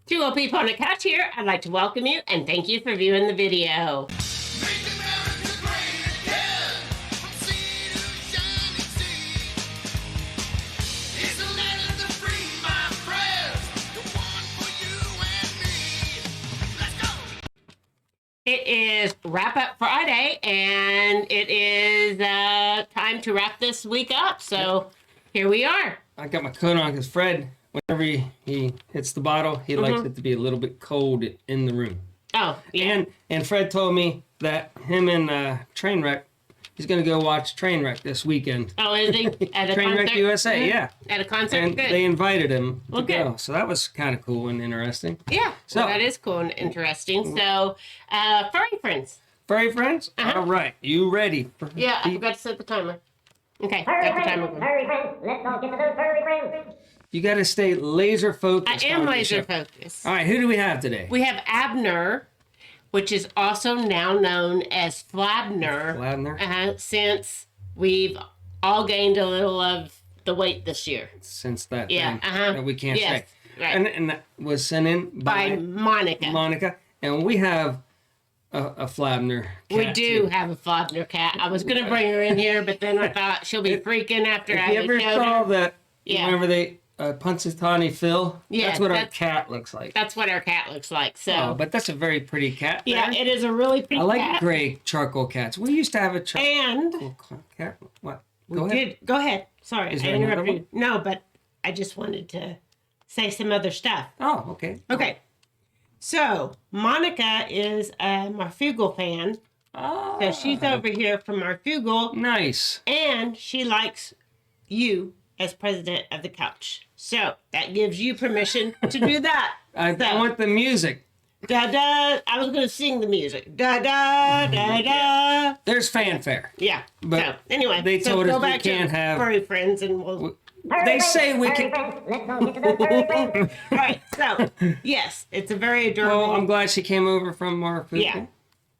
Two old people on a couch here. I'd like to welcome you and thank you for viewing the video. Make America great again, from sea to shining sea. It's the land of the free, my friends, the one for you and me. Let's go. It is Wrap Up Friday, and it is time to wrap this week up. So here we are. I got my coat on because Fred, whenever he hits the bottle, he likes it to be a little bit cold in the room. Oh, yeah. And Fred told me that him and Trainwreck, he's going to go watch Trainwreck this weekend. Oh, is he at a Trainwreck concert? USA, yeah. At a concert? And Good. they invited him to Okay. go. So that was kind of cool and interesting. Yeah, So- well, that is cool and interesting. So, furry friends. Furry friends? Uh-huh. All right. You ready? Yeah, I forgot to set the timer. Okay, got the timer going. Furry friends, let's all get to those furry friends. You got to stay laser focused. I am on the laser show. focused. All right. Who do we have today? We have Abner, which is also now known as Flabner. Flabner. Since we've all gained a little of the weight this year. Since that Yeah, thing uh-huh. that we can't Yes, say. right. And that was sent in By Monica. Monica, and we have a Flabner cat. We do too. have a Flabner cat. I was going to bring her in here, but then I thought she'll be freaking after If I you ever showed saw her. that, Yeah. whenever they Punxsutawney Phil, Yeah, that's what our that's- cat looks like. That's what our cat looks like. So, Oh, but that's a very pretty cat. yeah, there. it is a really pretty I like cat. gray charcoal cats. We used to have a And charcoal cat. What? we Go ahead. did. Go ahead. Sorry, Is I there another interrupted you. No, but I just wanted to say some other stuff. Oh, okay. Okay. So, Monica is a Marfugal fan. Oh, So she's over here from Marfugal, nice. and she likes you as president of the couch. So that gives you permission to do that. I So, want the music. da da. I was gonna sing the music. Da da da da. There's fanfare. Yeah. But so anyway, they so told go us we back to can't have- furry friends, and we'll. They say we can. Furry friends, let's all get to those furry friends. All right. So yes, it's a very adorable. Well, I'm glad she came over from Marfugal. Yeah,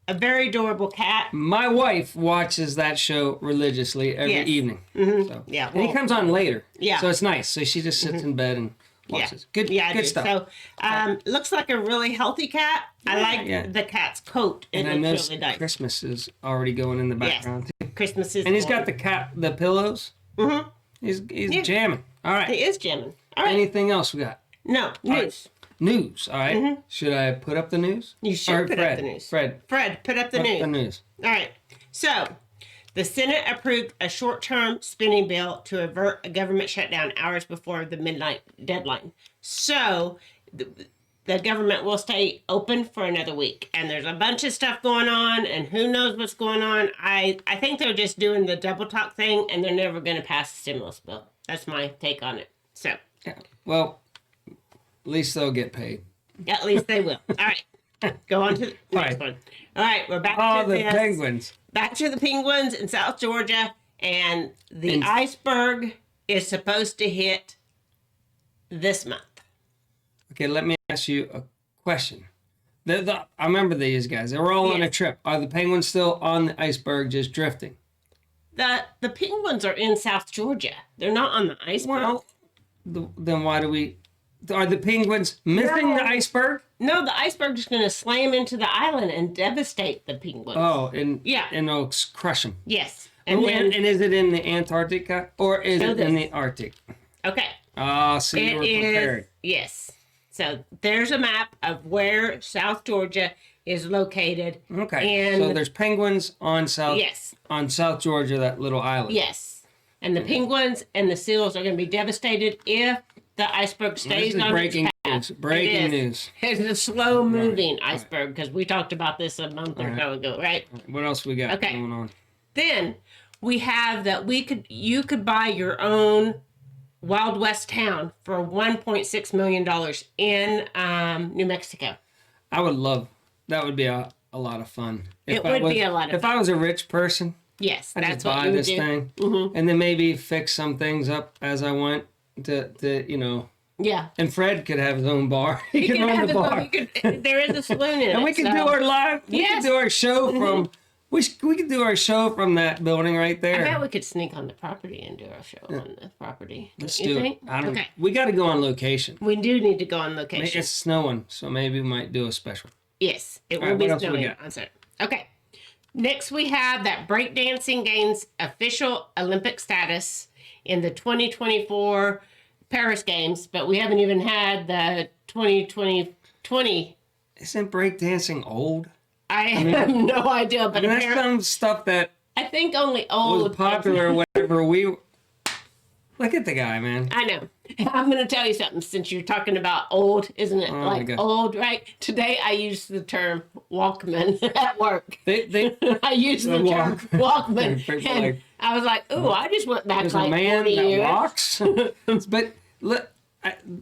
a very adorable cat. My wife watches that show religiously every Yes. evening. So. Yeah, And he well- comes on later. Yeah. So it's nice. So she just sits in bed and watches. Good, Yeah, I good do. stuff. So, looks like a really healthy cat. I like yeah. the cat's coat. It And I looks noticed really nice. Christmas is already going in the Yes. background too. Christmas is. And he's got the pillows. Mm-hmm. He's Yeah. jamming. All right. He is jamming. All right. Anything else we got? No news. News. All right. Should I put up the news? You should Or put Fred? up the news. Fred, Fred, put up the put news. up the news. All right. So, the Senate approved a short-term spending bill to avert a government shutdown hours before the midnight deadline. So, the government will stay open for another week. And there's a bunch of stuff going on, and who knows what's going on. I think they're just doing the double talk thing, and they're never going to pass the stimulus bill. That's my take on it. So, Yeah. Well, at least they'll get paid. at least they will. All right. Go on to the next right. one. All right, we're back Oh, to the this. penguins. Back to the penguins in South Georgia, and the In- iceberg is supposed to hit this month. Okay, let me ask you a question. I remember these guys. They were all on a Yes. trip. Are the penguins still on the iceberg just drifting? The penguins are in South Georgia. They're not on the iceberg. Well, then why do we... Are the penguins missing the iceberg? No, the iceberg is going to slam into the island and devastate the penguins. Oh, and Yeah. and it'll crush them. Yes. And, And then, is it in the Antarctica or is So it in this- the Arctic? okay. Ah, see, It we're is, prepared. yes. So there's a map of where South Georgia is located. Okay, And so there's penguins on yes. South Georgia, that little island. Yes. And the penguins and the seals are going to be devastated if the iceberg This stays is on breaking its path. news. Breaking It is. news. It's a slow-moving iceberg because we talked about this a month or so ago, right? What else we got Okay. going on? Then we have that you could buy your own Wild West town for $1.6 million in New Mexico. I would love. That would be a lot of fun. It would be a lot of If I was a rich person, Yes, I'd that's just what buy you would this do. thing, Mhm. and then maybe fix some things up as I went to. Yeah. And Fred could have his own bar. He You can could run have the his own- bar. you could- there is a saloon in it. And we can so- do our live. We Yes. can do our show we could do our show from that building right I there. bet we could sneak on the property and do our show on the property. Let's Don't you do it. think? I don't. Okay. We got to go on location. We do need to go on location. It's snowing, so maybe we might do a special. Yes, it All will right, be what else we snowing got? on Saturday. Okay. Next, we have that breakdancing gains official Olympic status in the 2024 Paris Games, but we haven't even had the 2020. Isn't breakdancing old? I have no idea, but I mean, that's apparently, some stuff that I think only was old. popular or whatever. Look at the guy, man. I know. I'm going to tell you something since you're talking about old, isn't it? Oh, my Like gosh. old, right? Today I used the term Walkman at work. They I used the term Walkman. People And like- I was like, ooh, I just went back There's like a man 40 that years. walks. But look,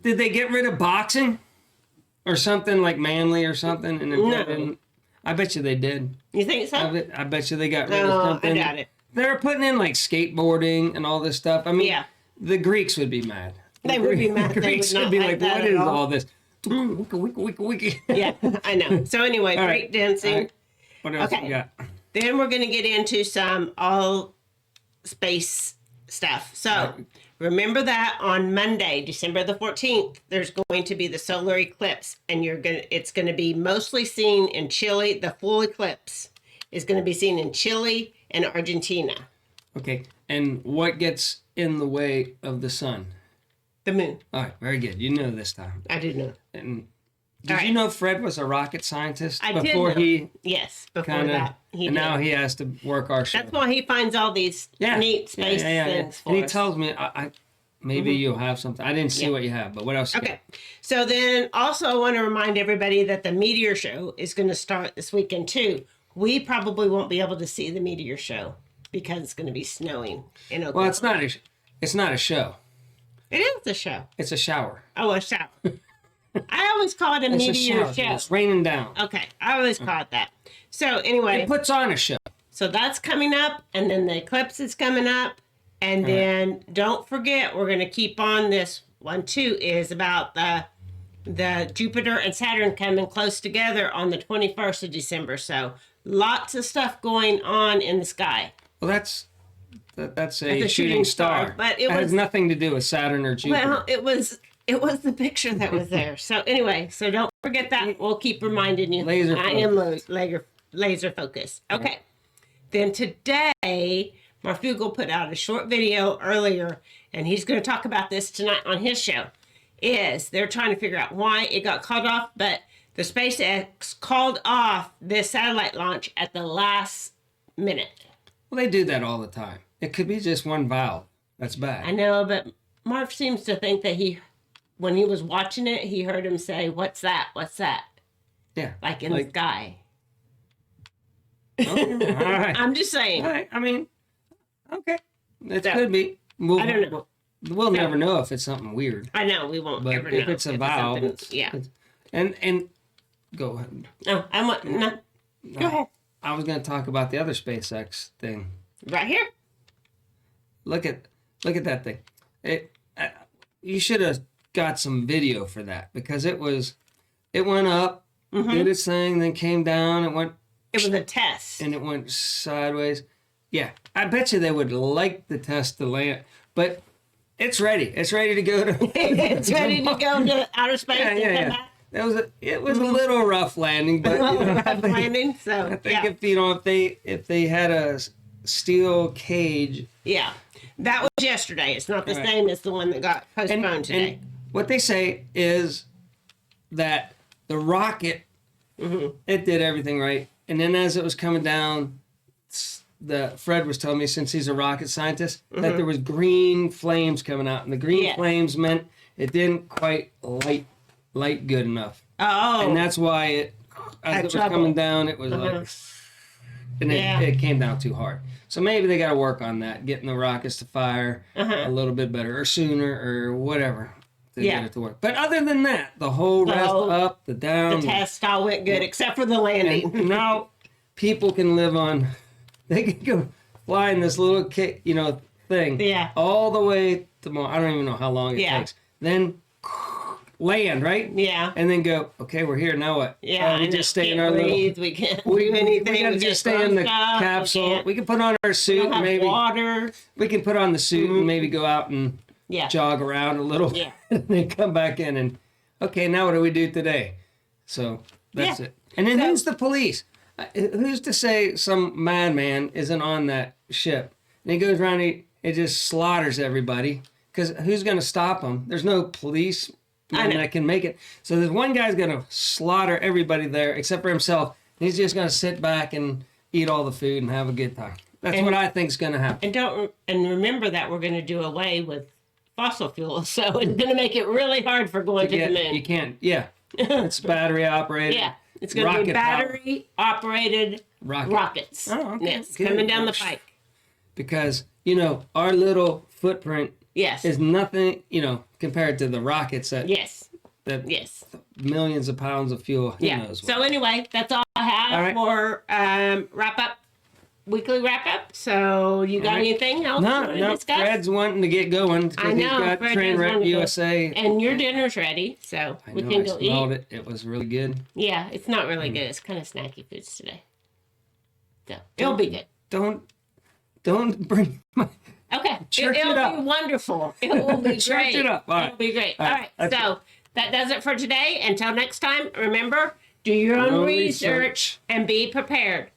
did they get rid of boxing or something like manly or something? And No. I bet you they did. You think so? I bet you they got rid of No, I something. doubt it. They're putting in like skateboarding and all this stuff. I mean, Yeah. the Greeks would be mad. They would be mad. The They Greeks would would not be like like, that what at is all." all this? Wiki. Yeah, I know. So anyway, All right. breakdancing. All right. What else Okay. we got? Then we're going to get into some all space stuff. So remember that on Monday, December the 14th, there's going to be the solar eclipse, and it's going to be mostly seen in Chile. The full eclipse is going to be seen in Chile and Argentina. Okay. And what gets in the way of the sun? The moon. All right. Very good. You know this time. I do know. And did All you right. know Fred was a rocket scientist I did before know. he Yes, before kind of, that. and now he has to work our show. That's why he finds all these neat space things for And he us. tells me, I maybe you'll have something. I didn't see Yeah. what you have, but what else? You Okay. So then also I want to remind everybody that the Meteor Show is going to start this weekend too. We probably won't be able to see the Meteor Show because it's going to be snowing in Oklahoma. Well, it's not a show. It is a show. It's a shower. Oh, a shower. I always call it a It's a Meteor shower. Show. It's raining down. Okay. I always call it that. So anyway, It puts on a show. so that's coming up, and then the eclipse is coming up. And then don't forget, we're going to keep on this one too, is about the Jupiter and Saturn coming close together on the 21st of December. So lots of stuff going on in the sky. Well, that's a That's a shooting star. but it has was- nothing to do with Saturn or Jupiter. Well, it was the picture that was there. So anyway, so don't forget that. We'll keep reminding you. Laser I am laser focused. Okay. Then today, Marfugel put out a short video earlier, and he's going to talk about this tonight on his show. They're trying to figure out why it got called off, but the SpaceX called off this satellite launch at the last minute. Well, they do that all the time. It could be just one valve. That's bad. I know, but Marv seems to think that when he was watching it, he heard him say, "What's that? What's that?" Yeah. Like in the sky. Okay. All right. I'm just saying. All right. I mean, okay. It So, could be. I don't know. We'll never know if it's something weird. I know we won't But ever if know it's a valve, something- yeah. And go ahead. No, I want no. Go ahead. I was going to talk about the other SpaceX thing. Right here. Look at that thing. You should have got some video for that because it went up, did its thing, then came down, it went It was a test. and it went sideways. Yeah, I bet you they would like the test to land, but it's ready. It's ready to go to. It's ready to go to outer space and come back. It was a little rough landing, but Rough landing. So I think yeah. if they had a steel cage. Yeah. That was yesterday. It's not the Right. same as the one that got postponed today. And what they say is that the rocket, it did everything right. And then as it was coming down, Fred was telling me, since he's a rocket scientist, that there was green flames coming out. And the green Yeah. flames meant it didn't quite light good enough. Oh. And that's why as Had it was trouble. coming down, it was like, and Yeah. it came down too hard. So maybe they got to work on that, getting the rockets to fire a little bit better or sooner or whatever to Yeah. get it to work. But other than that, the whole rest up, the down, the test all went good except for the landing. and now people can live on. They can go fly in this little thing, Yeah. all the way to Mars. I don't even know how long it Yeah. takes. Then land, right? Yeah. And then go, okay, we're here. Now what? Yeah. we I just know. stay in Can't our little. breathe. We can't We do anything. We gotta We just get stay in the stuck. capsule. We can put on our We suit don't and have maybe water. we can put on the suit and maybe go out and Yeah. jog around a little. Yeah. And then come back in and okay, now what do we do today? So that's Yeah. it. And then So- who's the police? Who's to say some madman isn't on that ship? And he goes around, he just slaughters everybody. Because who's going to stop him? There's no police I know. that can make it. So there's one guy's going to slaughter everybody there except for himself. And he's just going to sit back and eat all the food and have a good time. That's what I think's going to happen. And remember that we're going to do away with fossil fuels, so it's going to make it really hard for going to the moon. You can't. Yeah, it's battery operated. Yeah, it's going to be battery operated rockets. Oh, okay. Yes, Good. coming down the pike. Because our little footprint Yes. is nothing. Compared to the rockets that Yes. that Yes. millions of pounds of fuel. Who Yeah. knows? So anyway, that's all I have All right. for weekly wrap up. So you got All right. anything else you want to No. discuss? Fred's wanting to get going I because he's know, got Fred Train does Wreck wanna go. USA. And your dinner's ready, so I we know, can I go smelled eat. it. It was really good. Yeah, it's not really good. It's kind of snacky foods today. So it'll be good. Don't bring my. Okay. Church it It'll up. be wonderful. It will be Church great. it up. All right. It'll be great. All All right. right. That's So that does it for today. Until next time, remember, do your own Own research research. and be prepared.